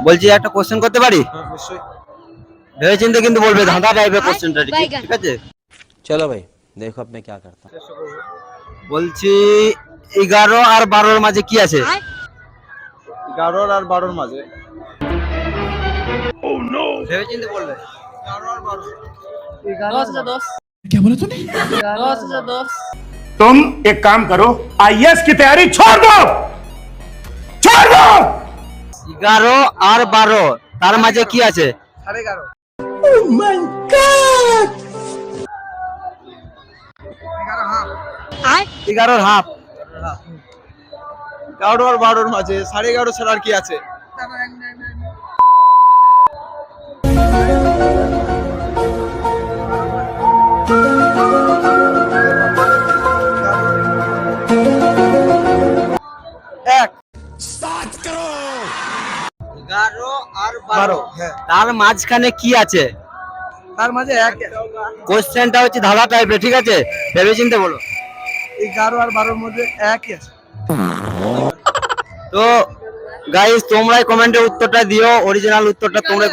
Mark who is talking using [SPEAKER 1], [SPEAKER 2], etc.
[SPEAKER 1] বলছি একটা কোশ্চেন করতে পারি?
[SPEAKER 2] অবশ্যই।
[SPEAKER 1] ভেবে চিন্তে কিন্তু বলবে, ধাঁধা টাইপের কোশ্চেনটা, ঠিক আছে?
[SPEAKER 3] चलो भाई देखो अब मैं क्या करता हूँ।
[SPEAKER 1] বলছি 11 আর 12-র মাঝে কি আছে?
[SPEAKER 2] 11 আর 12 মাঝে
[SPEAKER 1] ভেবে চিন্তে বলবে।
[SPEAKER 4] तुम एक काम करो, आईएएस की तैयारी छोड़ दो, छोड़ दो।
[SPEAKER 1] 11 আর 12 তার মাঝে কি আছে?
[SPEAKER 2] 11:30।
[SPEAKER 1] 11-র হাফ।
[SPEAKER 2] 11 আর 12 মাঝে 11:30 ছাড়া আর কি আছে? এক
[SPEAKER 1] 11 আর
[SPEAKER 2] 12,
[SPEAKER 1] 12
[SPEAKER 2] হ্যাঁ।
[SPEAKER 1] তার মাঝখানে কি আছে?
[SPEAKER 2] তার মাঝে এক।
[SPEAKER 1] কোশ্চেনটা হচ্ছে ধাঁধা টাইপের, ঠিক আছে? ভেবে চিন্তে বলো।
[SPEAKER 2] 11 আর 12-র মধ্যে একই আছে।
[SPEAKER 1] তো গাইস, তোমরাই কমেন্টে উত্তরটা দিও, অরিজিনাল উত্তরটা তোমরা